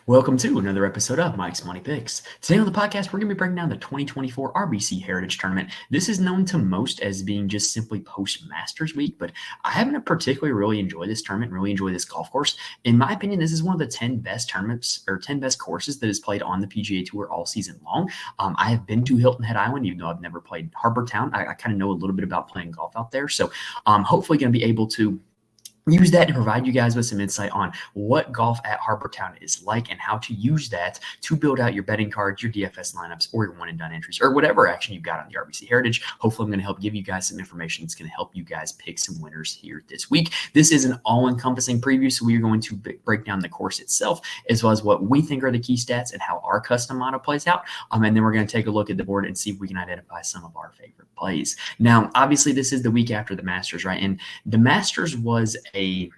Welcome to another episode of Mike's Money Picks. Today on the podcast, we're going to be breaking down the 2024 RBC Heritage Tournament. This is known to most as being just simply post-Masters week, but I happen to particularly really enjoy this tournament, really enjoy this golf course. In my opinion, this is one of the 10 best tournaments or 10 best courses that is played on the PGA Tour all season long. I have been to Hilton Head Island, even though I've never played Harbour Town. I kind of know a little bit about playing golf out there, so I'm hopefully going to be able to use that to provide you guys with some insight on what golf at Harbour Town is like and how to use that to build out your betting cards, your DFS lineups, or your one and done entries, or whatever action you've got on the RBC Heritage. Hopefully, I'm going to help give you guys some information that's going to help you guys pick some winners here this week. This is an all-encompassing preview, so we are going to break down the course itself, as well as what we think are the key stats and how our custom model plays out. And then we're going to take a look at the board and see if we can identify some of our favorite plays. Now, obviously, this is the week after the Masters, right? And the Masters was a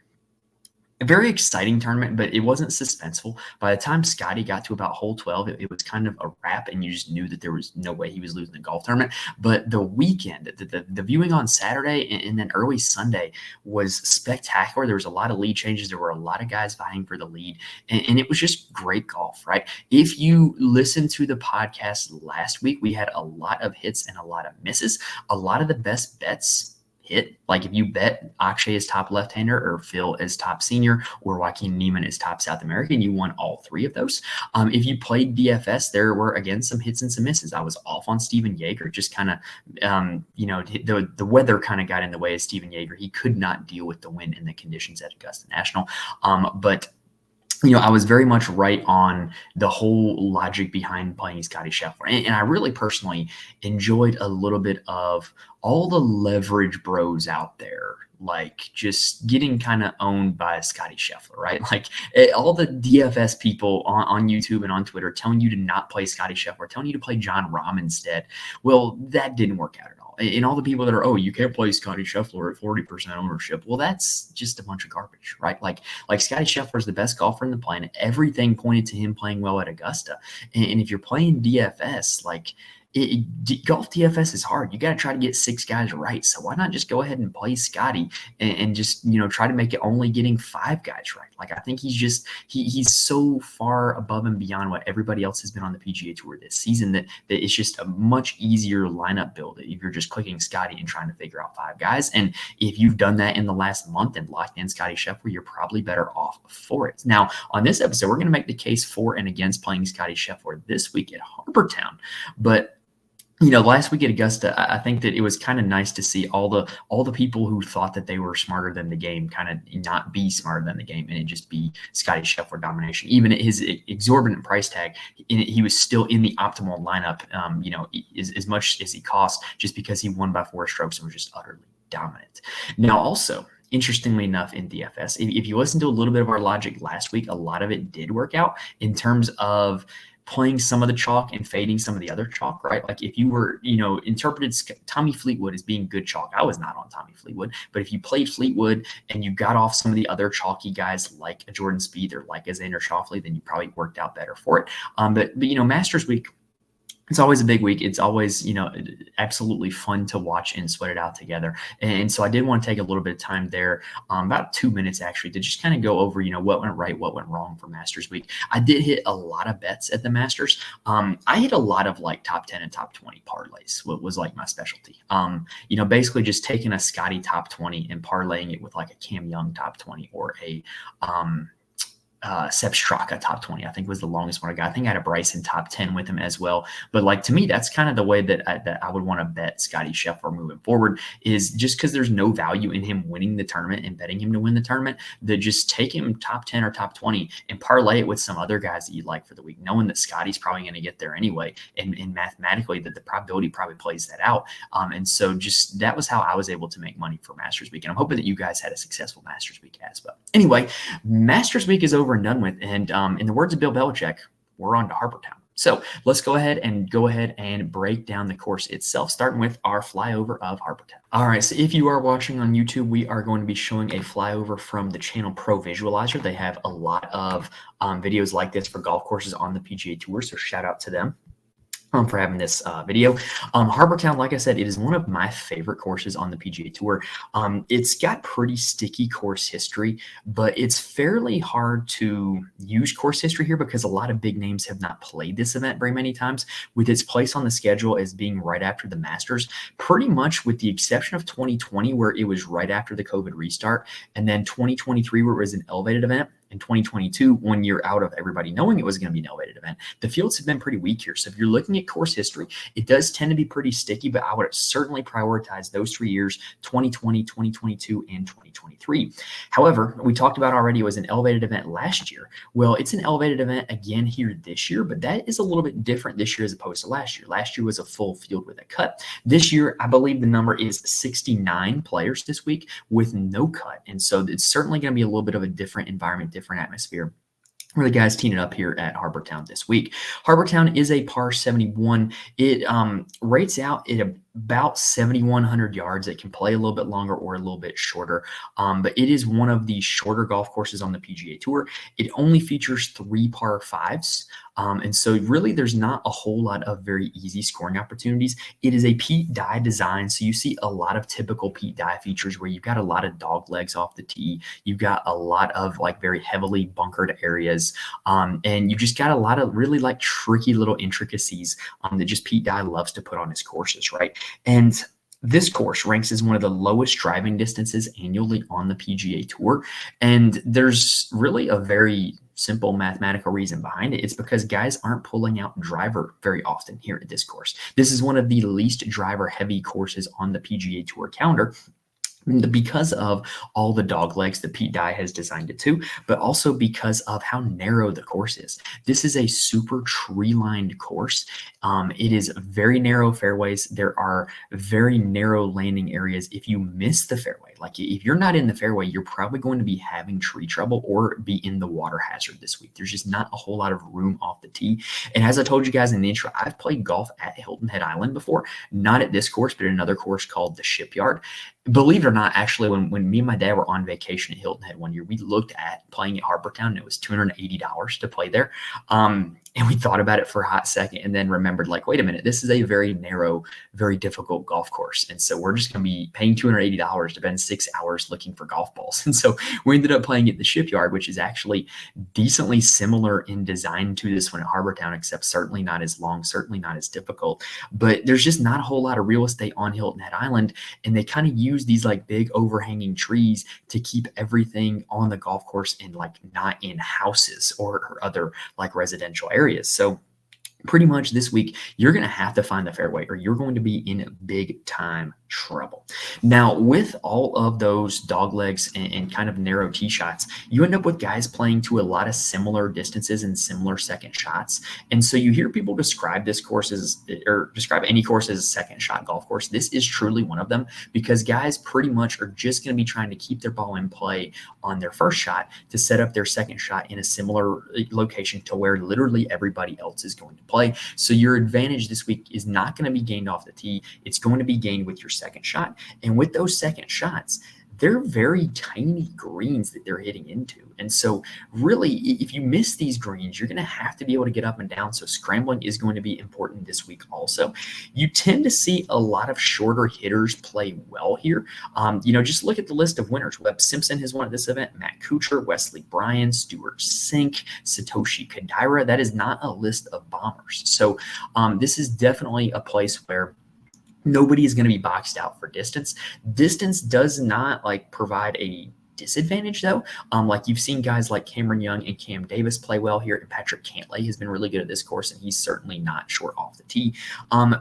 very exciting tournament, but it wasn't suspenseful. By the time Scotty got to about hole 12, it was kind of a wrap, and you just knew that there was no way he was losing the golf tournament. But the weekend, the viewing on Saturday and then early Sunday was spectacular. There was a lot of lead changes. There were a lot of guys vying for the lead, and it was just great golf, right? If you listened to the podcast last week, we had a lot of hits and a lot of misses. A lot of the best bets hit. Like if you bet Akshay as top left-hander or Phil as top senior or Joaquin Niemann as top South American, you won all three of those. If you played DFS, there were, again, some hits and some misses. I was off on Steven Yeager, just kind of, the weather kind of got in the way of Steven Yeager. He could not deal with the wind and the conditions at Augusta National. But I was very much right on the whole logic behind playing Scotty Sheffer. And I really personally enjoyed a little bit of all the leverage bros out there, like just getting kind of owned by Scotty Sheffer, right? Like all the DFS people on YouTube and on Twitter telling you to not play Scotty Sheffer, telling you to play Jon Rahm instead. Well, that didn't work out at all. And all the people that are, you can't play Scotty Scheffler at 40% ownership. Well, that's just a bunch of garbage, right? Like Scotty Scheffler is the best golfer in the planet. Everything pointed to him playing well at Augusta. And if you're playing DFS, golf DFS is hard. You got to try to get 6 guys right. So why not just go ahead and play Scotty and just, try to make it only getting 5 guys right? Like, I think he's so far above and beyond what everybody else has been on the PGA Tour this season that it's just a much easier lineup build if you're just clicking Scotty and trying to figure out 5 guys. And if you've done that in the last month and locked in Scotty Sheffer, you're probably better off for it. Now, on this episode, we're going to make the case for and against playing Scotty Sheffer this week at Harbour Town. But last week at Augusta, I think that it was kind of nice to see all the people who thought that they were smarter than the game kind of not be smarter than the game and it just be Scotty Scheffler domination. Even at his exorbitant price tag, he was still in the optimal lineup, as much as he cost, just because he won by 4 strokes and was just utterly dominant. Now, also, interestingly enough, in DFS, if you listen to a little bit of our logic last week, a lot of it did work out in terms of playing some of the chalk and fading some of the other chalk, right? Like if you were, interpreted Tommy Fleetwood as being good chalk, I was not on Tommy Fleetwood, but if you played Fleetwood and you got off some of the other chalky guys like a Jordan Spieth or like a Xander Schauffele, then you probably worked out better for it. But Masters week, it's always a big week. It's always, absolutely fun to watch and sweat it out together. And so I did want to take a little bit of time there, about 2 minutes actually, to just kind of go over, what went right, what went wrong for Masters week. I did hit a lot of bets at the Masters. I hit a lot of top 10 and top 20 parlays, what was like my specialty. Basically just taking a Scotty top 20 and parlaying it with like a Cam Young top 20 or a, Sepp Straka top 20, I think was the longest one I got. I think I had a Bryson top 10 with him as well. But to me, that's kind of the way that I would want to bet Scotty Scheffler moving forward, is just because there's no value in him winning the tournament and betting him to win the tournament, that just take him top 10 or top 20 and parlay it with some other guys that you'd like for the week, knowing that Scotty's probably going to get there anyway. And mathematically that the probability probably plays that out. And so just that was how I was able to make money for Masters week. And I'm hoping that you guys had a successful Masters week as well. Anyway, Masters week is over and done with. And in the words of Bill Belichick, we're on to Harbour Town. So let's go ahead and break down the course itself, starting with our flyover of Harbour Town. All right, so if you are watching on YouTube, we are going to be showing a flyover from the channel Pro Visualizer. They have a lot of videos like this for golf courses on the PGA Tour, so shout out to them. for having this video. Harbour Town, like I said, it is one of my favorite courses on the PGA Tour. It's got pretty sticky course history, but it's fairly hard to use course history here because a lot of big names have not played this event very many times. With its place on the schedule as being right after the Masters, pretty much with the exception of 2020, where it was right after the COVID restart, and then 2023, where it was an elevated event, in 2022, 1 year out of everybody knowing it was going to be an elevated event, the fields have been pretty weak here. So if you're looking at course history, it does tend to be pretty sticky, but I would certainly prioritize those 3 years, 2020, 2022, and 2023. However, we talked about already, it was an elevated event last year. Well, it's an elevated event again here this year, but that is a little bit different this year as opposed to last year. Last year was a full field with a cut. This year, I believe the number is 69 players this week with no cut. And so it's certainly going to be a little bit of a different environment, different atmosphere where the guys teeing it up here at Harbour Town this week. Harbour Town is a par 71. It rates out at about 7,100 yards. It can play a little bit longer or a little bit shorter, but it is one of the shorter golf courses on the PGA Tour. It only features 3 par 5s. And so really there's not a whole lot of very easy scoring opportunities. It is a Pete Dye design. So you see a lot of typical Pete Dye features where you've got a lot of dog legs off the tee. You've got a lot of like very heavily bunkered areas. And you just got a lot of really like tricky little intricacies that just Pete Dye loves to put on his courses, right? And this course ranks as one of the lowest driving distances annually on the PGA Tour. And there's really a very simple mathematical reason behind it. It's because guys aren't pulling out driver very often here at this course. This is one of the least driver heavy courses on the PGA Tour calendar, because of all the dog legs that Pete Dye has designed it to, but also because of how narrow the course is. This is a super tree-lined course. It is very narrow fairways. There are very narrow landing areas. If you miss the fairway, like if you're not in the fairway, you're probably going to be having tree trouble or be in the water hazard this week. There's just not a whole lot of room off the tee. And as I told you guys in the intro, I've played golf at Hilton Head Island before, not at this course, but at another course called the Shipyard. Believe it or not, actually, when me and my dad were on vacation at Hilton Head one year, we looked at playing at Harbour Town, and it was $280 to play there. And we thought about it for a hot second and then remembered, like, wait a minute, this is a very narrow, very difficult golf course. And so we're just going to be paying $280 to spend 6 hours looking for golf balls. And so we ended up playing at the Shipyard, which is actually decently similar in design to this one at Harbour Town, except certainly not as long, certainly not as difficult. But there's just not a whole lot of real estate on Hilton Head Island. And they kind of use these like big overhanging trees to keep everything on the golf course and like not in houses or other like residential areas. So pretty much this week, you're going to have to find the fairway or you're going to be in big time trouble. Now, with all of those dog legs and kind of narrow tee shots, you end up with guys playing to a lot of similar distances and similar second shots. And so you hear people describe this course as, or describe any course as a second shot golf course. This is truly one of them because guys pretty much are just going to be trying to keep their ball in play on their first shot to set up their second shot in a similar location to where literally everybody else is going to play. So your advantage this week is not going to be gained off the tee. It's going to be gained with your second shot. And with those second shots, they're very tiny greens that they're hitting into. And so really, if you miss these greens, you're going to have to be able to get up and down. So scrambling is going to be important this week also. You tend to see a lot of shorter hitters play well here. Just look at the list of winners. Webb Simpson has won at this event, Matt Kuchar, Wesley Bryan, Stuart Sink, Satoshi Kodaira. That is not a list of bombers. So this is definitely a place where nobody is going to be boxed out for distance. Distance does not like provide a disadvantage though. Like you've seen guys like Cameron Young and Cam Davis play well here, and Patrick Cantlay has been really good at this course, and he's certainly not short off the tee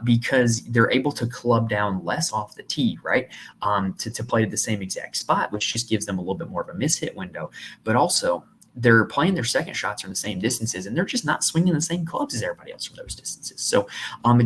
because they're able to club down less off the tee, right? To play at the same exact spot, which just gives them a little bit more of a miss-hit window. But also, they're playing their second shots from the same distances, and they're just not swinging the same clubs as everybody else from those distances. So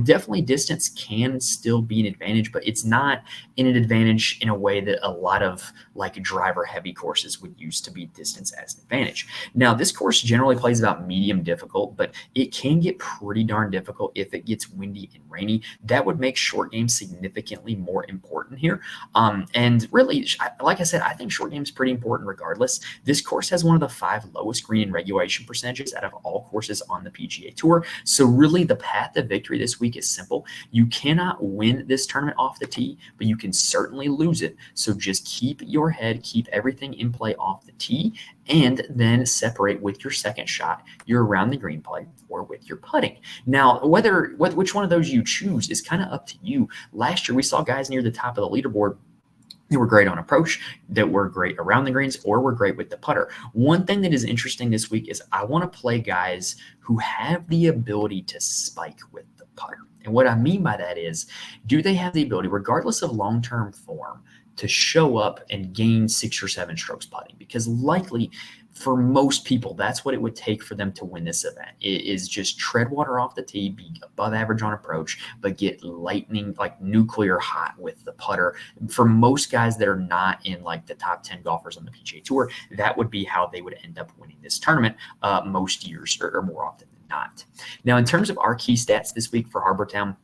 definitely distance can still be an advantage, but it's not an advantage in a way that a lot of like driver heavy courses would use to be distance as an advantage. Now, this course generally plays about medium difficult, but it can get pretty darn difficult if it gets windy and rainy. That would make short game significantly more important here. And really, like I said, I think short game is pretty important regardless. This course has one of the 5 5 lowest green and regulation percentages out of all courses on the PGA Tour. So really the path to victory this week is simple. You cannot win this tournament off the tee, but you can certainly lose it. So just keep your head, keep everything in play off the tee, and then separate with your second shot, your around the green play, or with your putting. Now, which one of those you choose is kind of up to you. Last year, we saw guys near the top of the leaderboard that were great on approach, that were great around the greens, or were great with the putter. One thing that is interesting this week is I want to play guys who have the ability to spike with the putter. And what I mean by that is, do they have the ability, regardless of long-term form, to show up and gain 6 or 7 strokes putting? Because likely for most people, that's what it would take for them to win this event, is just tread water off the tee, be above average on approach, but get lightning, like nuclear hot with the putter. For most guys that are not in like the top 10 golfers on the PGA Tour, that would be how they would end up winning this tournament most years, or more often than not. Now, in terms of our key stats this week for Harbour Town,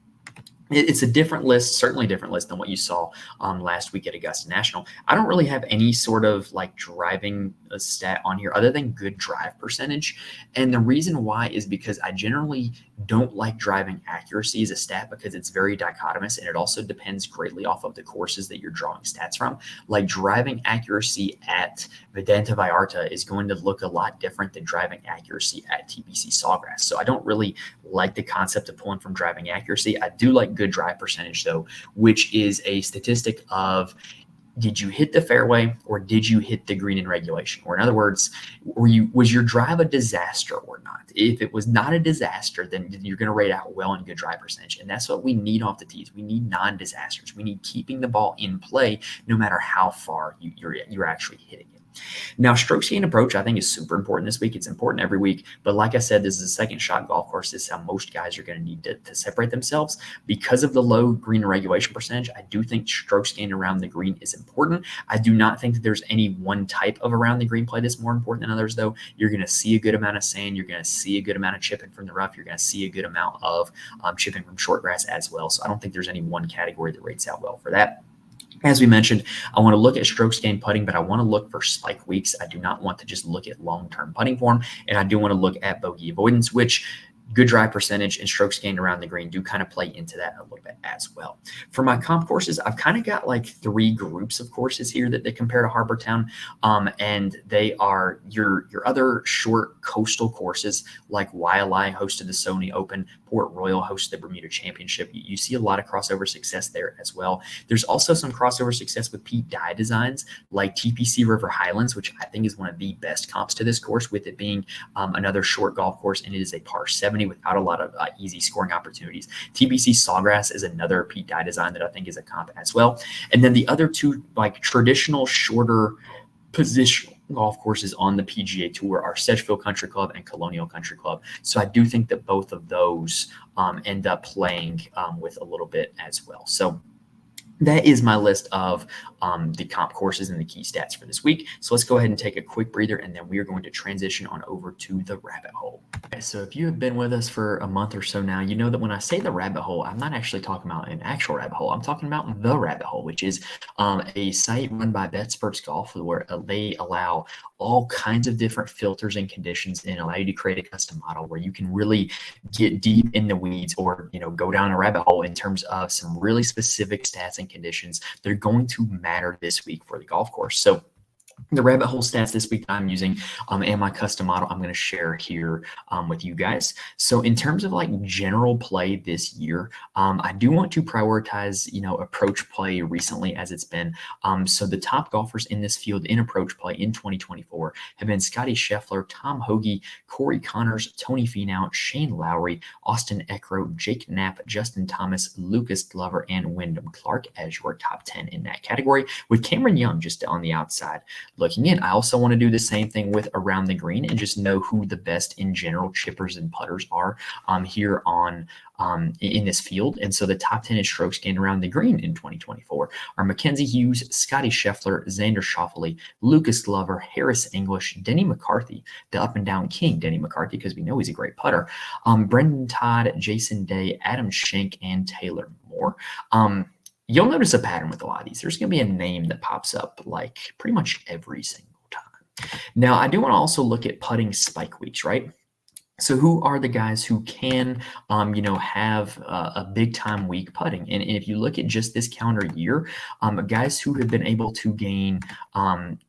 it's a different list, certainly a different list than what you saw last week at Augusta National. I don't really have any sort of like driving stat on here other than good drive percentage. And the reason why is because I generally don't like driving accuracy as a stat, because it's very dichotomous, and it also depends greatly off of the courses that you're drawing stats from. Like driving accuracy at Vedanta Vallarta is going to look a lot different than driving accuracy at TPC Sawgrass. So I don't really like the concept of pulling from driving accuracy. I do like good drive percentage though, which is a statistic of, did you hit the fairway or did you hit the green in regulation? Or in other words, was your drive a disaster or not? If it was not a disaster, then you're going to rate out well in good drive percentage. And that's what we need off the tees. We need non-disasters. We need keeping the ball in play no matter how far you're actually hitting it. Now, strokes gained approach, I think, is super important this week. It's important every week. But like I said, this is a second shot golf course. This is how most guys are going to need to separate themselves. Because of the low green regulation percentage, I do think strokes gained around the green is important. I do not think that there's any one type of around the green play that's more important than others, though. You're going to see a good amount of sand. You're going to see a good amount of chipping from the rough. You're going to see a good amount of chipping from short grass as well. So I don't think there's any one category that rates out well for that. As we mentioned, I want to look at strokes gained putting, but I want to look for spike weeks. I do not want to just look at long-term putting form, and I do want to look at bogey avoidance, which good drive percentage and strokes gained around the green do kind of play into that a little bit as well. For my comp courses, I've kind of got like 3 groups of courses here that they compare to Harbour Town. And they are your other short coastal courses, like Wailea hosted the Sony Open, Port Royal hosted the Bermuda Championship. You see a lot of crossover success there as well. There's also some crossover success with Pete Dye designs like TPC River Highlands, which I think is one of the best comps to this course, with it being another short golf course, and it is a par 70 without a lot of easy scoring opportunities. TPC Sawgrass is another Pete Dye design that I think is a comp as well. And then the other 2 like traditional shorter positional golf courses on the PGA Tour are Sedgefield Country Club and Colonial Country Club. So I do think that both of those end up playing with a little bit as well. So that is my list of the comp courses and the key stats for this week. So let's go ahead and take a quick breather, and then we are going to transition on over to the rabbit hole. Okay, so if you have been with us for a month or so now, you know that when I say the rabbit hole, I'm not actually talking about an actual rabbit hole. I'm talking about the rabbit hole, which is a site run by BetSperts Golf, where they allow all kinds of different filters and conditions and allow you to create a custom model where you can really get deep in the weeds, or go down a rabbit hole in terms of some really specific stats and conditions that are going to matter this week for the golf course. So the rabbit hole stats this week that I'm using and my custom model I'm going to share here with you guys. So in terms of like general play this year, I do want to prioritize, approach play recently as it's been. So the top golfers in this field in approach play in 2024 have been Scotty Scheffler, Tom Hoge, Corey Connors, Tony Finau, Shane Lowry, Austin Eckroat, Jake Knapp, Justin Thomas, Lucas Glover, and Wyndham Clark as your top 10 in that category, with Cameron Young just on the outside looking in. I also want to do the same thing with around the green and just know who the best in general chippers and putters are here on in this field. And so the top 10 in strokes gained around the green in 2024 are Mackenzie Hughes, Scotty Scheffler, Xander Schauffele, Lucas Glover, Harris English, Denny McCarthy, the up and down king Denny McCarthy, because we know he's a great putter, Brendan Todd, Jason Day, Adam Shank, and Taylor Moore. You'll notice a pattern with a lot of these. There's going to be a name that pops up like pretty much every single time. Now, I do want to also look at putting spike weeks, right? So who are the guys who can, have a big time week putting? And if you look at just this calendar year, guys who have been able to gain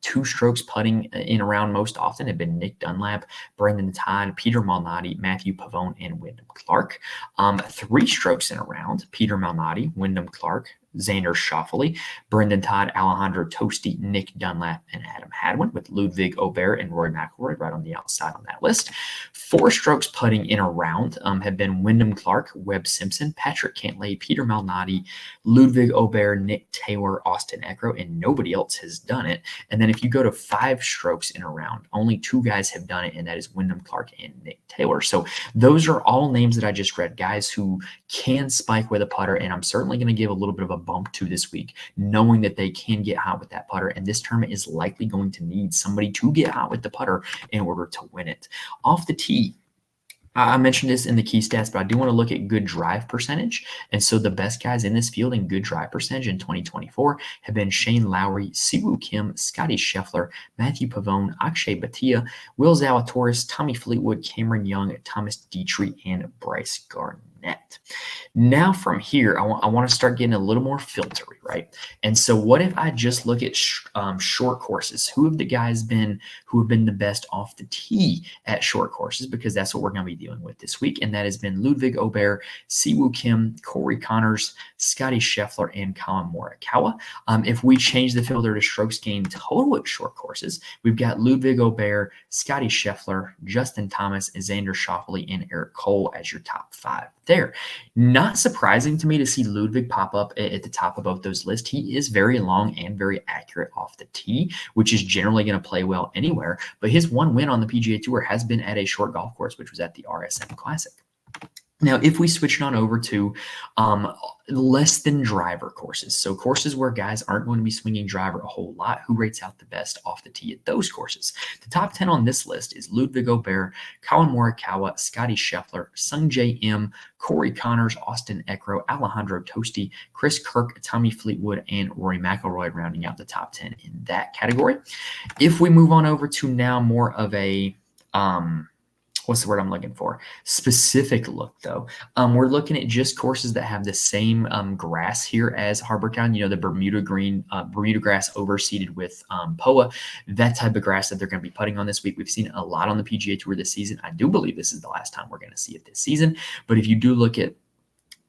2 strokes putting in a round most often have been Nick Dunlap, Brendan Todd, Peter Malnati, Matthew Pavone, and Wyndham Clark. 3 strokes in a round, Peter Malnati, Wyndham Clark, Xander Schauffele, Brendan Todd, Alejandro Tosti, Nick Dunlap, and Adam Hadwin, with Luig Obar and Rory McIlroy right on the outside on that list. 4 strokes putting in a round have been Wyndham Clark, Webb Simpson, Patrick Cantlay, Peter Malnati, Luig Obar, Nick Taylor, Austin Eckroat, and nobody else has done it. And then if you go to 5 strokes in a round, only 2 guys have done it, and that is Wyndham Clark and Nick Taylor. So those are all names that I just read, guys who can spike with a putter, and I'm certainly going to give a little bit of a bump to this week, knowing that they can get hot with that putter, and this tournament is likely going to need somebody to get hot with the putter in order to win it. Off the tee, I mentioned this in the key stats, but I do want to look at good drive percentage. And so the best guys in this field in good drive percentage in 2024 have been Shane Lowry, Siwoo Kim, Scotty Scheffler, Matthew Pavone, Akshay Bhatia, Will Zalatoris, Tommy Fleetwood, Cameron Young, Thomas Dietrich, and Bryce Gardner. Now from here, I want to start getting a little more filtery, right? And so what if I just look at short courses? Who have the guys been who have been the best off the tee at short courses? Because that's what we're going to be dealing with this week. And that has been Luig Obar, Siwoo Kim, Corey Connors, Scotty Scheffler, and Colin Morikawa. If we change the filter to strokes gained total at short courses, we've got Luig Obar, Scotty Scheffler, Justin Thomas, Xander Schauffele, and Eric Cole as your top 5 there. Not surprising to me to see Ludwig pop up at the top of both those lists. He is very long and very accurate off the tee, which is generally going to play well anywhere. But his one win on the PGA Tour has been at a short golf course, which was at the RSM Classic. Now, if we switch it on over to less than driver courses, so courses where guys aren't going to be swinging driver a whole lot, who rates out the best off the tee at those courses? The top 10 on this list is Luig Obar, Colin Morikawa, Scotty Scheffler, Sungjae Im, Corey Connors, Austin Eckroat, Alejandro Tosti, Chris Kirk, Tommy Fleetwood, and Rory McIlroy rounding out the top 10 in that category. If we move on over to now more of a what's the word I'm looking for? Specific look, though. We're looking at just courses that have the same grass here as Harbour Town. You know, the Bermuda green, Bermuda grass overseeded with POA. That type of grass that they're going to be putting on this week. We've seen a lot on the PGA Tour this season. I do believe this is the last time we're going to see it this season. But if you do look at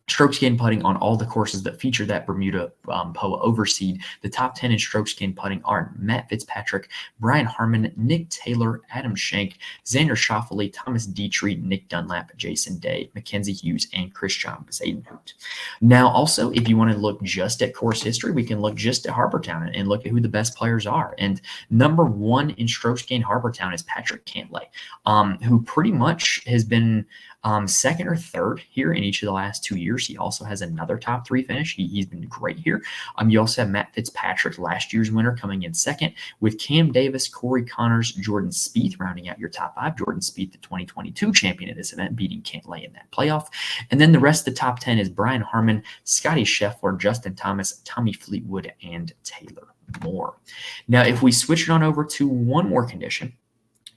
strokes gained putting on all the courses that feature that Bermuda POA overseed, the top 10 in strokes gained putting are Matt Fitzpatrick, Brian Harman, Nick Taylor, Adam Shank, Xander Schauffele, Thomas Dietrich, Nick Dunlap, Jason Day, Mackenzie Hughes, and Christian Bezuidenhout. Now, also, if you want to look just at course history, we can look just at Harbour Town and look at who the best players are. And number 1 in strokes gained Harbour Town is Patrick Cantlay, who pretty much has been second or third here in each of the last 2 years. He also has another top 3 finish. He's been great here. You also have Matt Fitzpatrick, last year's winner, coming in second, with Cam Davis, Corey Connors, Jordan Spieth rounding out your top 5. Jordan Spieth, the 2022 champion at this event, beating Cantlay in that playoff. And then the rest of the top 10 is Brian Harman, Scotty Scheffler, Justin Thomas, Tommy Fleetwood, and Taylor Moore. Now, if we switch it on over to one more condition,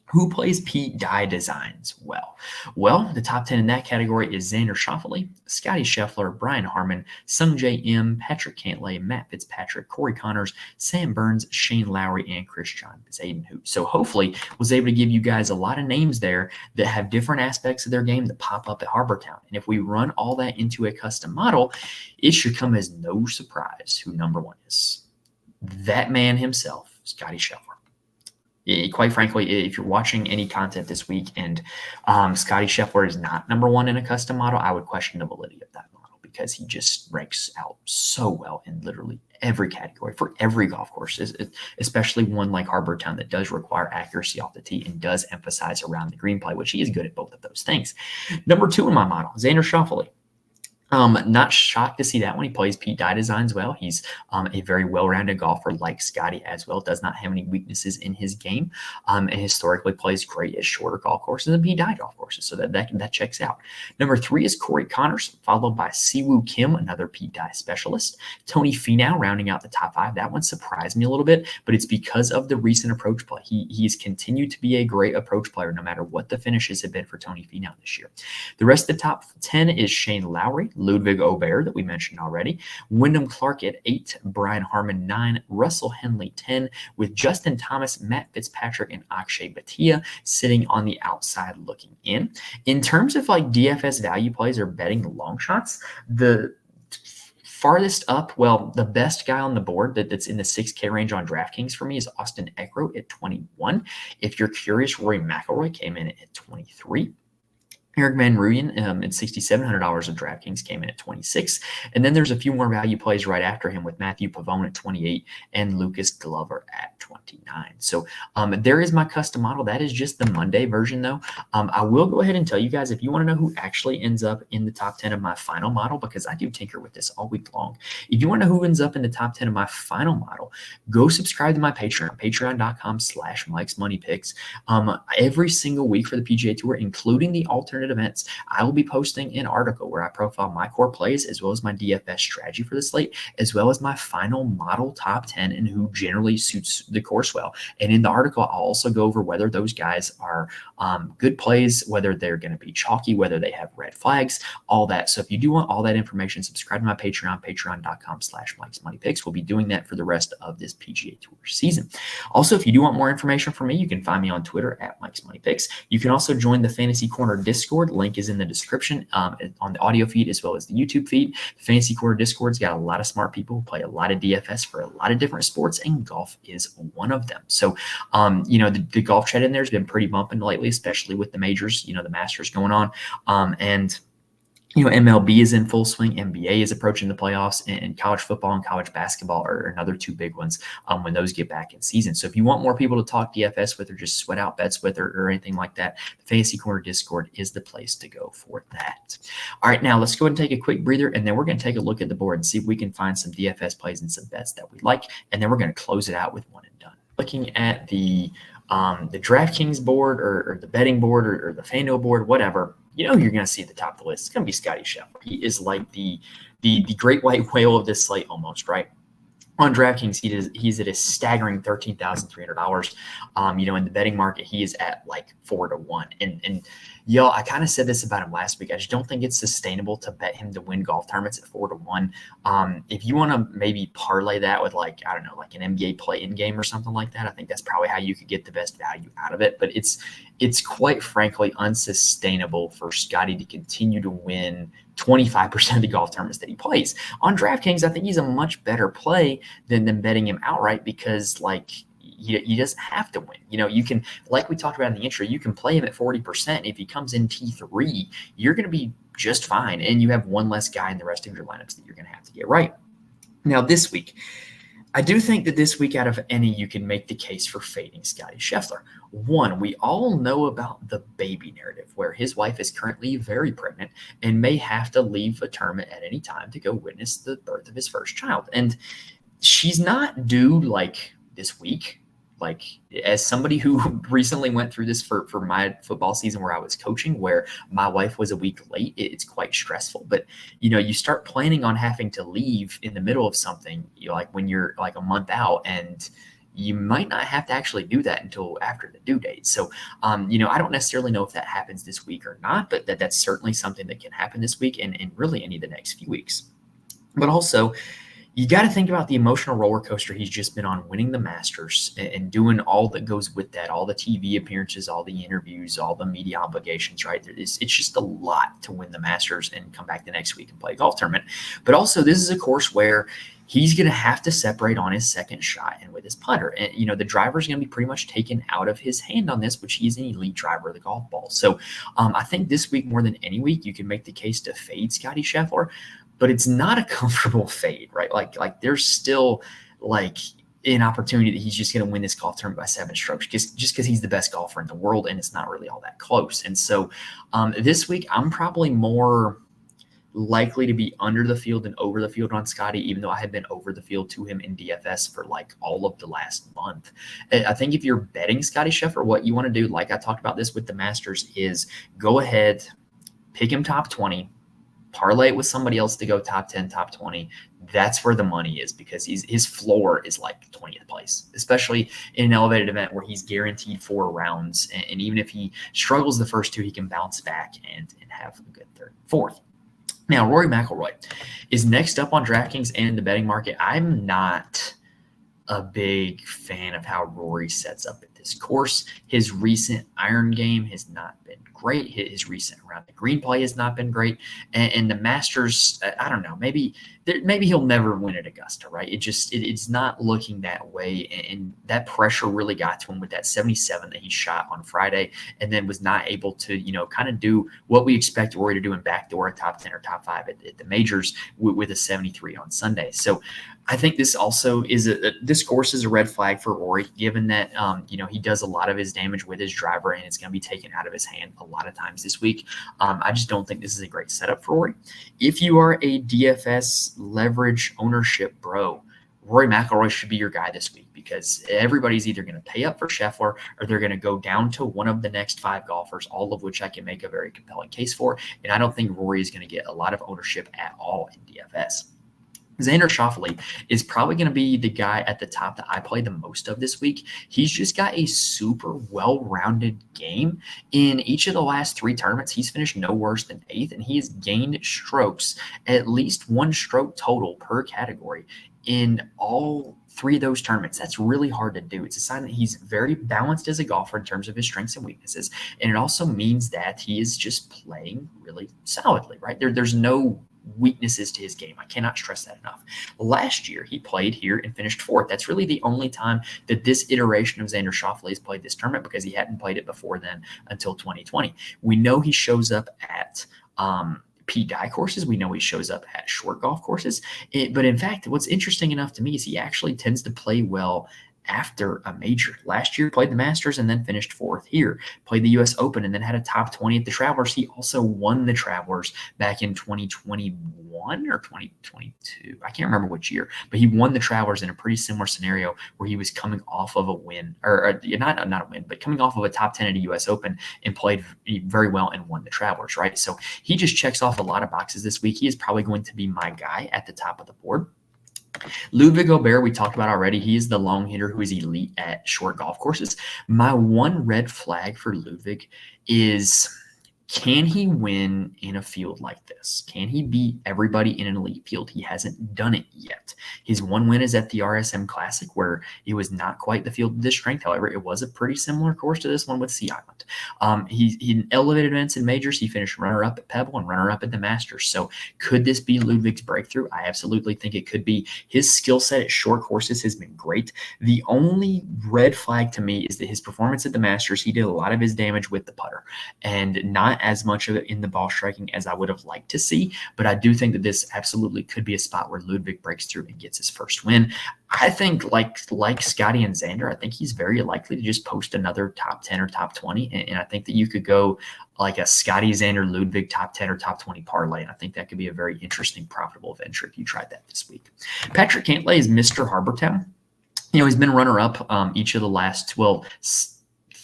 who plays Pete Dye designs well? Well, the top 10 in that category is Xander Schauffele, Scotty Scheffler, Brian Harman, Sungjae Im, Patrick Cantlay, Matt Fitzpatrick, Corey Connors, Sam Burns, Shane Lowry, and Christian Bezuidenhout. So hopefully was able to give you guys a lot of names there that have different aspects of their game that pop up at Harbour Town. And if we run all that into a custom model, it should come as no surprise who number 1 is. That man himself, Scotty Sheffer. Quite frankly, if you're watching any content this week and Scotty Scheffler is not number 1 in a custom model, I would question the validity of that model because he just ranks out so well in literally every category for every golf course, especially one like Harbour Town that does require accuracy off the tee and does emphasize around the green play, which he is good at both of those things. Number 2 in my model, Xander Schauffele. Not shocked to see that when he plays Pete Dye designs well. He's a very well-rounded golfer like Scotty as well. Does not have any weaknesses in his game and historically plays great at shorter golf courses and Pete Dye golf courses. courses. So that checks out. Number 3 is Corey Connors, followed by Siwoo Kim, another Pete Dye specialist. Tony Finau rounding out the top 5. That one surprised me a little bit, but it's because of the recent approach play. He's continued to be a great approach player no matter what the finishes have been for Tony Finau this year. The rest of the top 10 is Shane Lowry, Luig Obar that we mentioned already, Wyndham Clark at 8, Brian Harman 9, Russell Henley 10, with Justin Thomas, Matt Fitzpatrick, and Akshay Bhatia sitting on the outside looking in. In terms of like DFS value plays or betting long shots, the farthest up, well, the best guy on the board that's in the 6K range on DraftKings for me is Austin Eckroat at 21. If you're curious, Rory McIlroy came in at 23. Eric Van Rooyen at $6,700 of DraftKings came in at 26. And then there's a few more value plays right after him with Matthew Pavone at 28 and Lucas Glover at 29. So there is my custom model. That is just the Monday version, though. I will go ahead and tell you guys, if you want to know who actually ends up in the top 10 of my final model, because I do tinker with this all week long. If you want to know who ends up in the top 10 of my final model, go subscribe to my Patreon, patreon.com/Mike'sMoneyPicks. Every single week for the PGA Tour, including the alternate events, I will be posting an article where I profile my core plays as well as my DFS strategy for the slate, as well as my final model top 10 and who generally suits the course well. And in the article, I'll also go over whether those guys are good plays, whether they're going to be chalky, whether they have red flags, all that. So if you do want all that information, subscribe to my Patreon, patreon.com/Mike'sMoneyPicks. We'll be doing that for the rest of this PGA Tour season. Also, if you do want more information from me, you can find me on Twitter at Mike'sMoneyPicks. You can also join the Fantasy Corner Discord. Link is in the description on the audio feed as well as the YouTube feed. The Fantasy Corner Discord's got a lot of smart people who play a lot of DFS for a lot of different sports, and golf is one of them. So, the golf chat in there has been pretty bumping lately, especially with the majors, the Masters going on. And MLB is in full swing. NBA is approaching the playoffs, and college football and college basketball are another two big ones when those get back in season. So if you want more people to talk DFS with or just sweat out bets with or anything like that, the Fantasy Corner Discord is the place to go for that. All right, now let's go ahead and take a quick breather, and then we're going to take a look at the board and see if we can find some DFS plays and some bets that we like, and then we're going to close it out with one and done. Looking at the DraftKings board or the betting board or the FanDuel board, whatever, you're going to see at the top of the list. It's going to be Scotty Sheffer. He is like the great white whale of this slate almost, right? On DraftKings, he's at a staggering $13,300. In the betting market, he is at like 4-1. And y'all, I kind of said this about him last week. I just don't think it's sustainable to bet him to win golf tournaments at 4-1. If you want to maybe parlay that with like an NBA play-in game or something like that, I think that's probably how you could get the best value out of it. But it's quite frankly unsustainable for Scotty to continue to win 25% of the golf tournaments that he plays. On DraftKings, I think he's a much better play than betting him outright because he doesn't have to win. You can, like we talked about in the intro, you can play him at 40%. If he comes in T3, you're going to be just fine. And you have one less guy in the rest of your lineups that you're going to have to get right. Now, this week, I do think that this week out of any, you can make the case for fading Scotty Scheffler. One, we all know about the baby narrative where his wife is currently very pregnant and may have to leave a tournament at any time to go witness the birth of his first child. And she's not due like this week. Like, as somebody who recently went through this for my football season where I was coaching, where my wife was a week late, it's quite stressful. But, you start planning on having to leave in the middle of something, like when you're like a month out, and you might not have to actually do that until after the due date. So, I don't necessarily know if that happens this week or not, but that's certainly something that can happen this week and really any of the next few weeks. But also, you got to think about the emotional roller coaster he's just been on, winning the Masters and doing all that goes with that, all the TV appearances, all the interviews, all the media obligations, right? It's just a lot to win the Masters and come back the next week and play a golf tournament. But also, this is a course where he's going to have to separate on his second shot and with his putter. And, the driver is going to be pretty much taken out of his hand on this, which he's an elite driver of the golf ball. So I think this week, more than any week, you can make the case to fade Scotty Scheffler. But it's not a comfortable fade, right? Like there's still like an opportunity that he's just going to win this golf tournament by 7 strokes just because he's the best golfer in the world, and it's not really all that close. And so this week I'm probably more likely to be under the field and over the field on Scotty, even though I have been over the field to him in DFS for like all of the last month. I think if you're betting Scotty Sheffer, what you want to do, like I talked about this with the Masters, is go ahead, pick him top 20, parlay it with somebody else to go top 10, top 20. That's where the money is, because his floor is like 20th place, especially in an elevated event where he's guaranteed 4 rounds. And even if he struggles the first 2, he can bounce back and have a good third, fourth. Now, Rory McIlroy is next up on DraftKings and in the betting market. I'm not a big fan of how Rory sets up at this course. His recent iron game has not been great. His recent around the green play has not been great. And the Masters, I don't know, maybe he'll never win at Augusta, right? It's not looking that way. And that pressure really got to him with that 77 that he shot on Friday, and then was not able to, kind of do what we expect Rory to do in backdoor a top 10 or top 5 at the majors with a 73 on Sunday. So I think this also is this course is a red flag for Rory, given that he does a lot of his damage with his driver, and it's going to be taken out of his hand a lot of times this week. I just don't think this is a great setup for Rory. If you are a DFS leverage ownership bro, Rory McIlroy should be your guy this week, because everybody's either going to pay up for Scheffler or they're going to go down to one of the next 5 golfers, all of which I can make a very compelling case for. And I don't think Rory is going to get a lot of ownership at all in DFS. Xander Schauffele is probably going to be the guy at the top that I play the most of this week. He's just got a super well-rounded game. In each of the last 3 tournaments, he's finished no worse than 8th, and he has gained strokes, at least 1 stroke total per category in all 3 of those tournaments. That's really hard to do. It's a sign that he's very balanced as a golfer in terms of his strengths and weaknesses. And it also means that he is just playing really solidly, right? There's no weaknesses to his game. I cannot stress that enough. Last year, he played here and finished 4th. That's really the only time that this iteration of Xander Schauffele has played this tournament, because he hadn't played it before then until 2020. We know he shows up at P-Dye courses. We know he shows up at short golf courses. But in fact, what's interesting enough to me is he actually tends to play well after a major. Last year, played the Masters and then finished 4th here. Played the U.S. Open and then had a top 20 at the Travelers. He also won the Travelers back in 2021 or 2022. I can't remember which year, but he won the Travelers in a pretty similar scenario where he was coming off of a win, or not a win, but coming off of a top 10 at a U.S. Open and played very well and won the Travelers, right? So he just checks off a lot of boxes this week. He is probably going to be my guy at the top of the board. Luig Obar, we talked about already. He is the long hitter who is elite at short golf courses. My one red flag for Luig is, can he win in a field like this? Can he beat everybody in an elite field? He hasn't done it yet. His one win is at the RSM Classic, where it was not quite the field of this strength. However, it was a pretty similar course to this one with Sea Island. He in elevated events and majors, he finished runner-up at Pebble and runner-up at the Masters. So could this be Ludwig's breakthrough? I absolutely think it could be. His skill set at short courses has been great. The only red flag to me is that his performance at the Masters, he did a lot of his damage with the putter and not as much of it in the ball striking as I would have liked to see. But I do think that this absolutely could be a spot where Ludwig breaks through and gets his first win. I think like Scotty and Xander, I think he's very likely to just post another top 10 or top 20. And I think that you could go like a Scotty, Xander, Ludwig top 10 or top 20 parlay. And I think that could be a very interesting, profitable venture if you tried that this week. Patrick Cantlay is Mr. Harbour Town. He's been runner-up each of the last,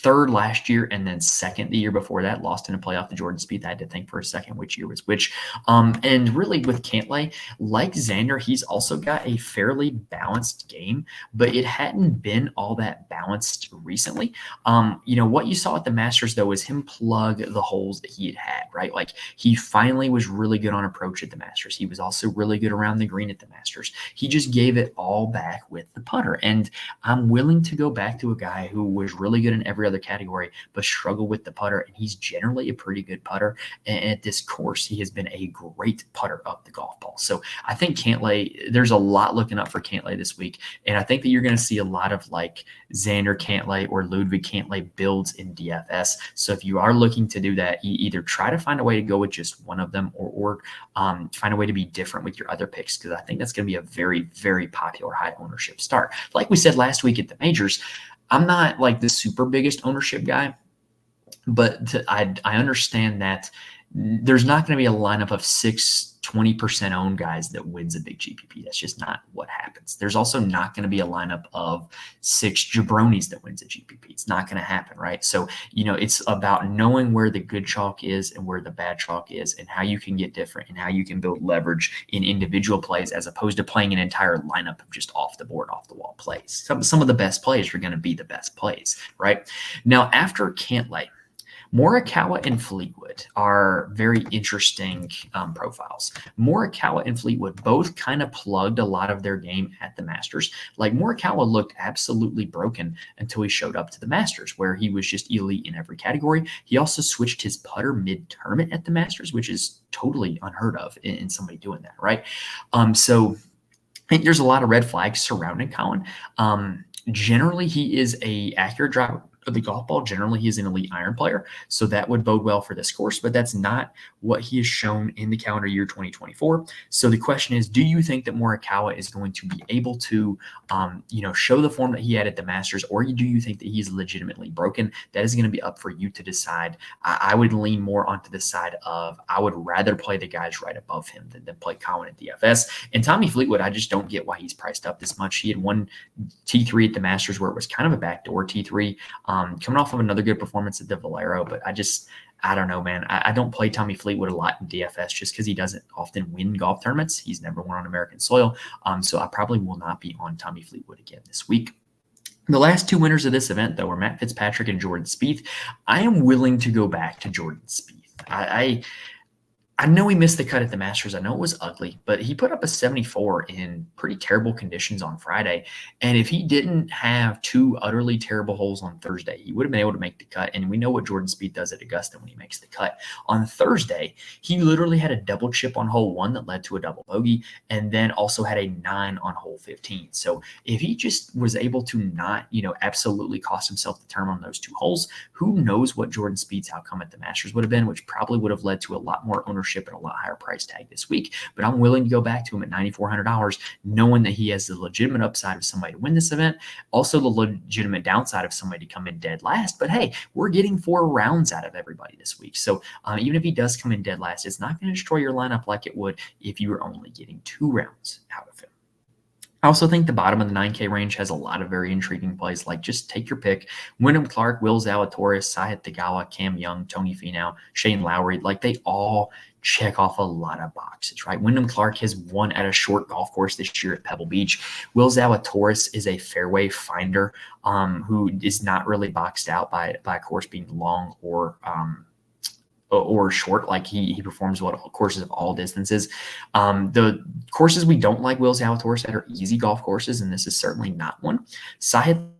third last year and then second the year before that. Lost in a playoff to Jordan Spieth. I had to think for a second which year was which. And really with Cantlay, like Xander, he's also got a fairly balanced game, but it hadn't been all that balanced recently. What you saw at the Masters, though, is him plug the holes that he had, right? Like, he finally was really good on approach at the Masters. He was also really good around the green at the Masters. He just gave it all back with the putter. And I'm willing to go back to a guy who was really good in every other category, but struggle with the putter. And he's generally a pretty good putter. And at this course, he has been a great putter up the golf ball. So I think Cantlay, there's a lot looking up for Cantlay this week. And I think that you're going to see a lot of like Xander Cantlay or Ludwig Cantlay builds in DFS. So if you are looking to do that, you either try to find a way to go with just one of them or find a way to be different with your other picks, because I think that's going to be a very, very popular high ownership start. Like we said last week at the majors, I'm not like the super biggest ownership guy, but I understand that there's not going to be a lineup of 20% owned guys that wins a big GPP. That's just not what happens. There's also not going to be a lineup of 6 jabronis that wins a GPP. It's not going to happen, right? So, it's about knowing where the good chalk is and where the bad chalk is and how you can get different and how you can build leverage in individual plays as opposed to playing an entire lineup of just off the board, off the wall plays. Some of the best plays are going to be the best plays, right? Now, after Cantlay, Morikawa and Fleetwood are very interesting profiles. Morikawa and Fleetwood both kind of plugged a lot of their game at the Masters. Like Morikawa looked absolutely broken until he showed up to the Masters, where he was just elite in every category. He also switched his putter mid-tournament at the Masters, which is totally unheard of in somebody doing that, right? So I think there's a lot of red flags surrounding Colin. Generally, he is a accurate driver of the golf ball. Generally, he is an elite iron player, so that would bode well for this course, but that's not what he has shown in the calendar year 2024. So the question is, do you think that Morikawa is going to be able to, show the form that he had at the Masters, or do you think that he's legitimately broken? That is going to be up for you to decide. I would lean more onto the side of I would rather play the guys right above him than play Colin at DFS. And Tommy Fleetwood, I just don't get why he's priced up this much. He had one T3 at the Masters where it was kind of a backdoor T3. Coming off of another good performance at the Valero, but I don't know, man. I don't play Tommy Fleetwood a lot in DFS just because he doesn't often win golf tournaments. He's never won on American soil. So I probably will not be on Tommy Fleetwood again this week. The last 2 winners of this event, though, were Matt Fitzpatrick and Jordan Spieth. I am willing to go back to Jordan Spieth. I know he missed the cut at the Masters. I know it was ugly, but he put up a 74 in pretty terrible conditions on Friday. And if he didn't have 2 utterly terrible holes on Thursday, he would have been able to make the cut. And we know what Jordan Spieth does at Augusta when he makes the cut. On Thursday, he literally had a double chip on hole 1 that led to a double bogey, and then also had a 9 on hole 15. So if he just was able to not, absolutely cost himself the turn on those 2 holes, who knows what Jordan Spieth's outcome at the Masters would have been, which probably would have led to a lot more ownership and a lot higher price tag this week. But I'm willing to go back to him at $9,400, knowing that he has the legitimate upside of somebody to win this event, also the legitimate downside of somebody to come in dead last. But hey, we're getting 4 rounds out of everybody this week. So even if he does come in dead last, it's not going to destroy your lineup like it would if you were only getting 2 rounds out of him. I also think the bottom of the 9K range has a lot of very intriguing plays, like just take your pick. Wyndham Clark, Will Zalatoris, Sahith Theegala, Cam Young, Tony Finau, Shane Lowry, like they all check off a lot of boxes, right? Wyndham Clark has won at a short golf course this year at Pebble Beach. Will Zalatoris is a fairway finder who is not really boxed out by a course being long or short. Like he performs well at courses of all distances. The courses we don't like Will Zalatoris at are easy golf courses, and this is certainly not one. Sahith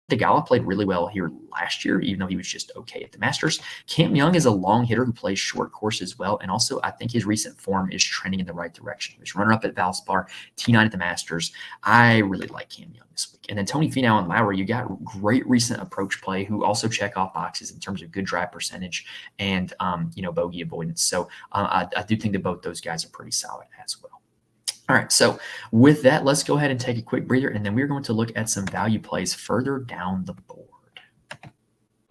Theegala played really well here last year, even though he was just okay at the Masters. Cam Young is a long hitter who plays short course as well, and also I think his recent form is trending in the right direction. He was runner-up at Valspar, T9 at the Masters. I really like Cam Young this week. And then Tony Finau and Lowry, you got great recent approach play who also check off boxes in terms of good drive percentage and bogey avoidance. So I do think that both those guys are pretty solid as well. All right, so with that, let's go ahead and take a quick breather, and then we're going to look at some value plays further down the board.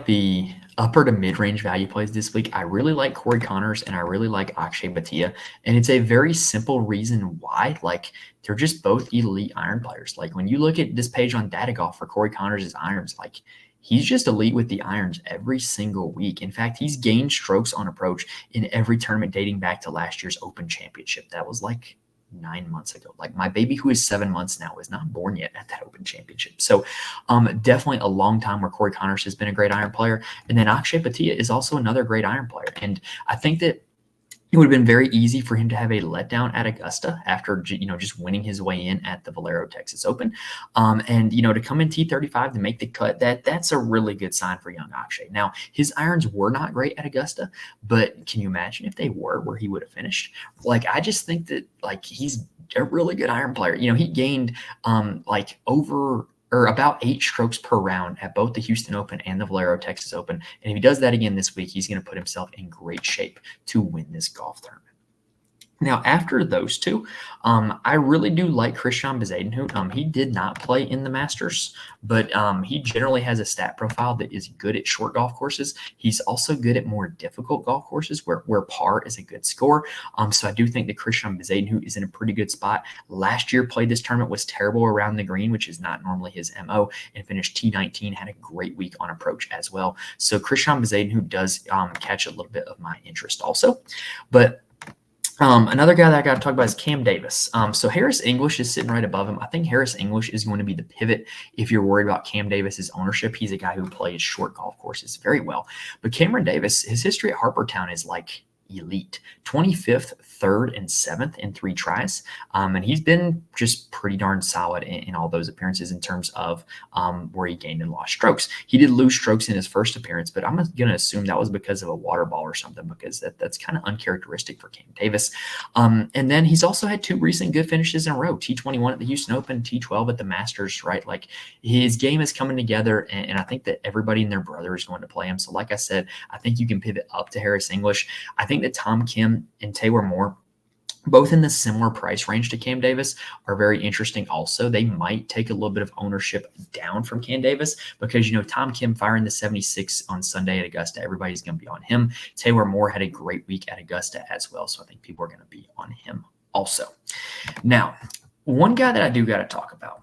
The upper to mid-range value plays this week, I really like Corey Connors and I really like Akshay Bhatia, and it's a very simple reason why. Like, they're just both elite iron players. Like, when you look at this page on Data Golf for Corey Connors' irons, like, he's just elite with the irons every single week. In fact, he's gained strokes on approach in every tournament dating back to last year's Open Championship. That was like 9 months ago. Like, my baby, who is 7 months now, is not born yet at that Open Championship. So definitely a long time where Corey Connors has been a great iron player. And then Akshay Bhatia is also another great iron player. And I think that it would have been very easy for him to have a letdown at Augusta after, just winning his way in at the Valero Texas Open. And to come in T35 to make the cut, that's a really good sign for young Akshay. Now, his irons were not great at Augusta, but can you imagine if they were, where he would have finished? Like, I just think that, like, he's a really good iron player. He gained about 8 strokes per round at both the Houston Open and the Valero Texas Open. And if he does that again this week, he's going to put himself in great shape to win this golf tournament. Now, after those two, I really do like Christian Bezuidenhout. He did not play in the Masters, but he generally has a stat profile that is good at short golf courses. He's also good at more difficult golf courses where par is a good score. So I do think that Christian Bezuidenhout is in a pretty good spot. Last year, played this tournament, was terrible around the green, which is not normally his MO, and finished T19, had a great week on approach as well. So Christian Bezuidenhout does catch a little bit of my interest also. But another guy that I got to talk about is Cam Davis. So Harris English is sitting right above him. I think Harris English is going to be the pivot if you're worried about Cam Davis's ownership. He's a guy who plays short golf courses very well. But Cameron Davis, his history at Harbour Town is like elite. 25th, 3rd, and 7th in 3 tries. And he's been just pretty darn solid in all those appearances in terms of where he gained and lost strokes. He did lose strokes in his first appearance, but I'm going to assume that was because of a water ball or something, because that's kind of uncharacteristic for Cam Davis. And then he's also had 2 recent good finishes in a row, T21 at the Houston Open, T12 at the Masters, right? Like his game is coming together, and I think that everybody and their brother is going to play him. So like I said, I think you can pivot up to Harris English. I think that Tom Kim and Taylor Moore, both in the similar price range to Cam Davis, are very interesting also. They might take a little bit of ownership down from Cam Davis because, Tom Kim firing the 76 on Sunday at Augusta, everybody's going to be on him. Taylor Moore had a great week at Augusta as well, so I think people are going to be on him also. Now, one guy that I do got to talk about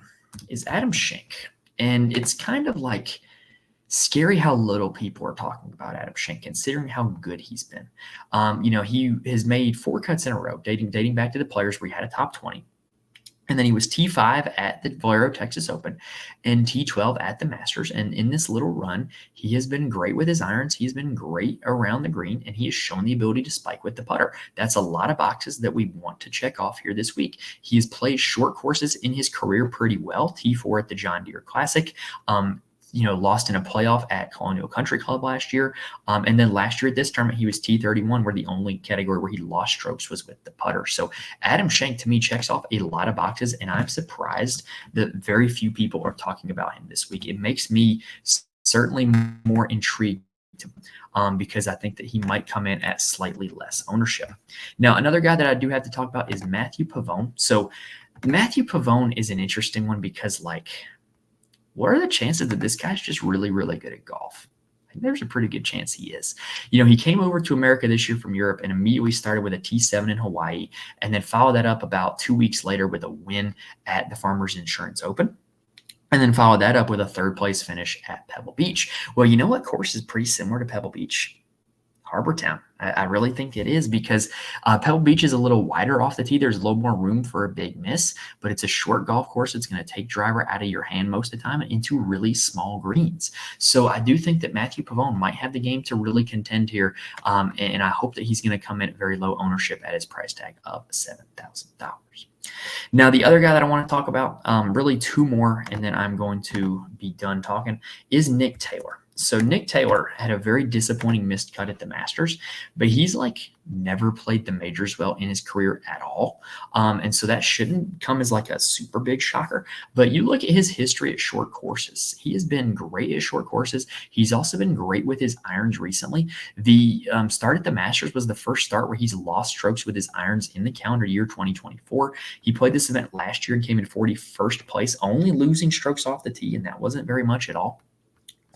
is Adam Shank, and it's kind of like scary how little people are talking about Adam Shank, considering how good he's been. He has made 4 cuts in a row, dating back to the Players where he had a top 20. And then he was T5 at the Valero Texas Open and T12 at the Masters. And in this little run, he has been great with his irons. He's been great around the green, and he has shown the ability to spike with the putter. That's a lot of boxes that we want to check off here this week. He has played short courses in his career pretty well. T4 at the John Deere Classic. Lost in a playoff at Colonial Country Club last year. And then last year at this tournament, he was T31, where the only category where he lost strokes was with the putter. So Adam Shank, to me, checks off a lot of boxes, and I'm surprised that very few people are talking about him this week. It makes me certainly more intrigued because I think that he might come in at slightly less ownership. Now, another guy that I do have to talk about is Matthew Pavone. So Matthew Pavone is an interesting one because, what are the chances that this guy's just really, really good at golf? I think there's a pretty good chance he is. He came over to America this year from Europe and immediately started with a T7 in Hawaii, and then followed that up about 2 weeks later with a win at the Farmers Insurance Open. And then followed that up with a 3rd place finish at Pebble Beach. Well, you know what course is pretty similar to Pebble Beach? Harbour Town. I really think it is because Pebble Beach is a little wider off the tee. There's a little more room for a big miss, but it's a short golf course. It's going to take driver out of your hand most of the time into really small greens. So I do think that Matthew Pavone might have the game to really contend here, and I hope that he's going to come in at very low ownership at his price tag of $7,000. Now, the other guy that I want to talk about, really 2 more, and then I'm going to be done talking, is Nick Taylor. So Nick Taylor had a very disappointing missed cut at the Masters, but he's never played the majors well in his career at all. And so that shouldn't come as a super big shocker. But you look at his history at short courses. He has been great at short courses. He's also been great with his irons recently. The start at the Masters was the first start where he's lost strokes with his irons in the calendar year 2024. He played this event last year and came in 41st place, only losing strokes off the tee, and that wasn't very much at all.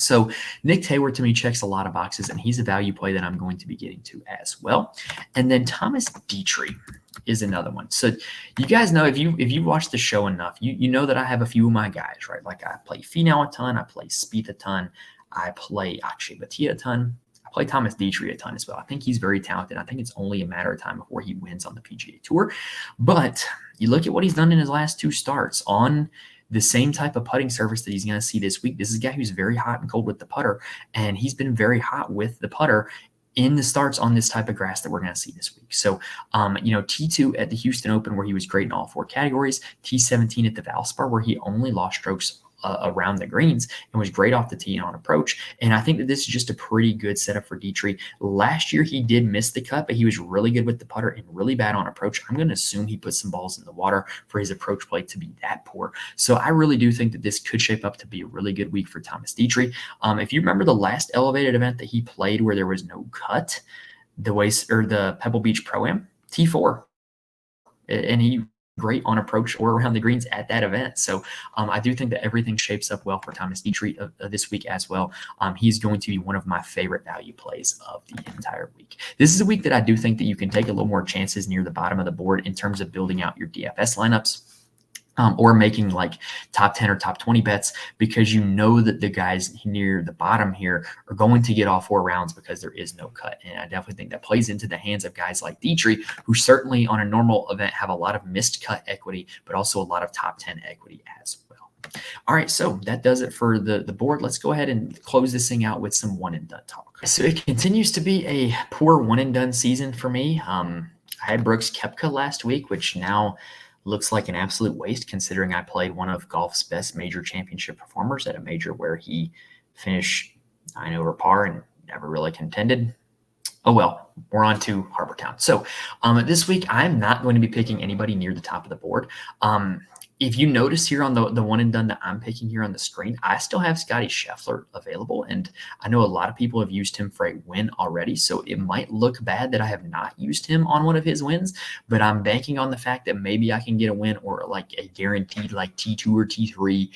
So Nick Taylor, to me, checks a lot of boxes, and he's a value play that I'm going to be getting to as well. And then Thomas Dietrich is another one. So you guys know, if you watch the show enough, you know that I have a few of my guys, right? I play Finau a ton, I play Spieth a ton, I play Akshay Bhatia a ton, I play Thomas Dietrich a ton as well. I think he's very talented. I think it's only a matter of time before he wins on the PGA Tour. But you look at what he's done in his last 2 starts on the same type of putting surface that he's going to see this week. This is a guy who's very hot and cold with the putter, and he's been very hot with the putter in the starts on this type of grass that we're going to see this week. So, T2 at the Houston Open, where he was great in all 4 categories, T17 at the Valspar, where he only lost strokes around the greens and was great off the tee and on approach. And I think that this is just a pretty good setup for Dietrich. Last year, he did miss the cut, but he was really good with the putter and really bad on approach. I'm going to assume he put some balls in the water for his approach play to be that poor. So I really do think that this could shape up to be a really good week for Thomas Dietrich. If you remember the last elevated event that he played where there was no cut, the Pebble Beach Pro-Am, T4. and he great on approach or around the greens at that event. So I do think that everything shapes up well for Thomas Dietrich this week as well. He's going to be one of my favorite value plays of the entire week. This is a week that I do think that you can take a little more chances near the bottom of the board in terms of building out your DFS lineups. Or making like top 10 or top 20 bets, because you know that the guys near the bottom here are going to get all 4 rounds because there is no cut. And I definitely think that plays into the hands of guys like Dietrich, who certainly on a normal event have a lot of missed cut equity, but also a lot of top 10 equity as well. All right, so that does it for the board. Let's go ahead and close this thing out with some one and done talk. So it continues to be a poor one and done season for me. I had Brooks Koepka last week, which now looks like an absolute waste considering I played one of golf's best major championship performers at a major where he finished 9 over par and never really contended. Oh, well, we're on to Harbour Town. So this week, I'm not going to be picking anybody near the top of the board. If you notice here on the one and done that I'm picking here on the screen, I still have Scotty Sheffer available. And I know a lot of people have used him for a win already. So it might look bad that I have not used him on one of his wins, but I'm banking on the fact that maybe I can get a win or like a guaranteed like T2 or T3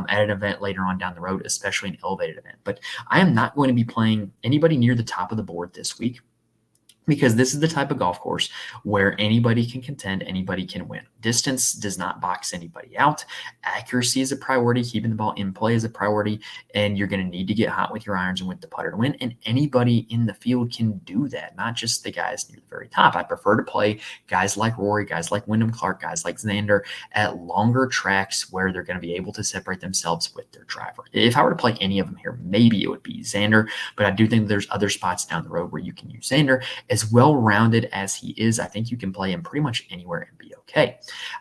at an event later on down the road, especially an elevated event. But I am not going to be playing anybody near the top of the board this week, because this is the type of golf course where anybody can contend, anybody can win. Distance does not box anybody out. Accuracy is a priority. Keeping the ball in play is a priority. And you're going to need to get hot with your irons and with the putter to win. And anybody in the field can do that, not just the guys near the very top. I prefer to play guys like Rory, guys like Wyndham Clark, guys like Xander at longer tracks where they're going to be able to separate themselves with their driver. If I were to play any of them here, maybe it would be Xander. But I do think there's other spots down the road where you can use Xander. As well-rounded as he is, I think you can play him pretty much anywhere and be okay.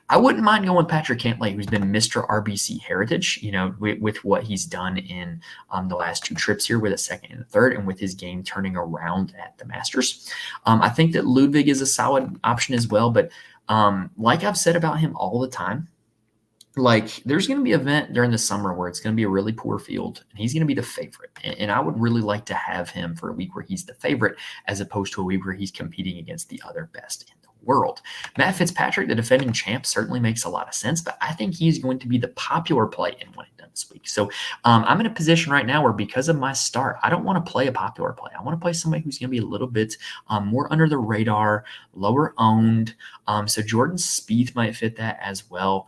I wouldn't mind going with Patrick Cantlay, who's been Mr. RBC Heritage, with what he's done in the last 2 trips here with a second and a third, and with his game turning around at the Masters. I think that Ludwig is a solid option as well, but like I've said about him all the time, like there's going to be an event during the summer where it's going to be a really poor field and he's going to be the favorite. And I would really like to have him for a week where he's the favorite as opposed to a week where he's competing against the other best in the world. Matt Fitzpatrick, the defending champ, certainly makes a lot of sense, but I think he's going to be the popular play in one and done this week. So I'm in a position right now where because of my start, I don't want to play a popular play. I want to play somebody who's going to be a little bit more under the radar, lower owned. So Jordan Spieth might fit that as well.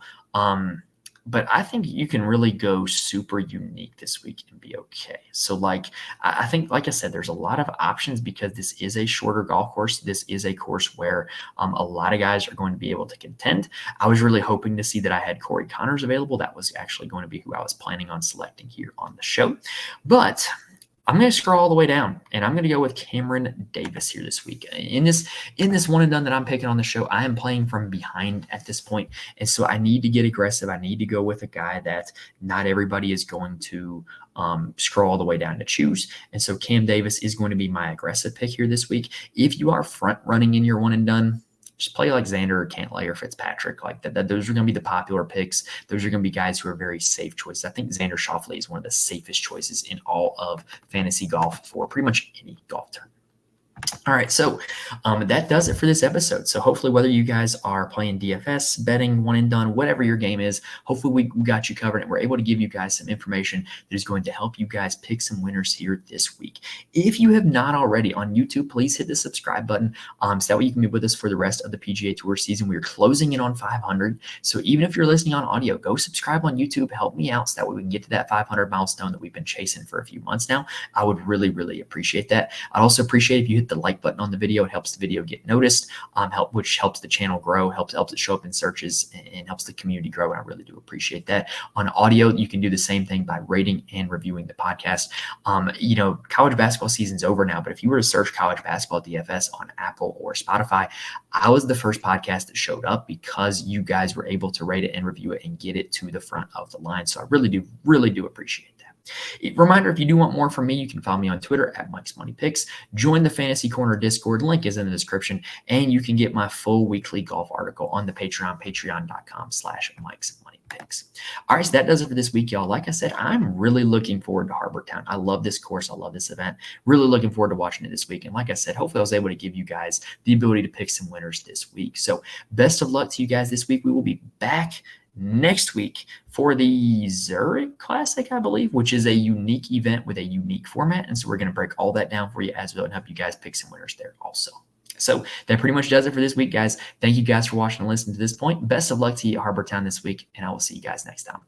But I think you can really go super unique this week and be okay. So I think, like I said, there's a lot of options because this is a shorter golf course. This is a course where a lot of guys are going to be able to contend. I was really hoping to see that I had Corey Connors available. That was actually going to be who I was planning on selecting here on the show. But I'm going to scroll all the way down, and I'm going to go with Cameron Davis here this week. In this one and done that I'm picking on the show, I am playing from behind at this point, and so I need to get aggressive. I need to go with a guy that not everybody is going to scroll all the way down to choose, and so Cam Davis is going to be my aggressive pick here this week. If you are front running in your one and done, just play like Xander or Cantlay or Fitzpatrick. Like that, those are going to be the popular picks. Those are going to be guys who are very safe choices. I think Xander Schauffele is one of the safest choices in all of fantasy golf for pretty much any golf tournament. All right, so that does it for this episode. So hopefully whether you guys are playing DFS, betting, one and done, whatever your game is, hopefully we got you covered and we're able to give you guys some information that is going to help you guys pick some winners here this week. If you have not already on YouTube, please hit the subscribe button so that way you can be with us for the rest of the PGA Tour season. We are closing in on 500. So even if you're listening on audio, go subscribe on YouTube. Help me out so that way we can get to that 500 milestone that we've been chasing for a few months now. I would really, really appreciate that. I'd also appreciate if you hit the like button on the video. It helps the video get noticed, which helps the channel grow, helps it show up in searches, and helps the community grow. And I really do appreciate that. On audio, you can do the same thing by rating and reviewing the podcast. College basketball season's over now, but if you were to search college basketball DFS on Apple or Spotify, I was the first podcast that showed up because you guys were able to rate it and review it and get it to the front of the line. So I really do appreciate that. Reminder, if you do want more from me, you can follow me on Twitter at Mike's Money Picks. Join the Fantasy Corner Discord. Link is in the description. And you can get my full weekly golf article on the Patreon, patreon.com/Mike's Money Picks. All right, so that does it for this week, y'all. Like I said, I'm really looking forward to Harbour Town. I love this course. I love this event. Really looking forward to watching it this week. And like I said, hopefully I was able to give you guys the ability to pick some winners this week. So best of luck to you guys this week. We will be back next week for the Zurich Classic, I believe, which is a unique event with a unique format. And so we're going to break all that down for you as well and help you guys pick some winners there also. So that pretty much does it for this week, guys. Thank you guys for watching and listening to this point. Best of luck to you at Harbour Town this week, and I will see you guys next time.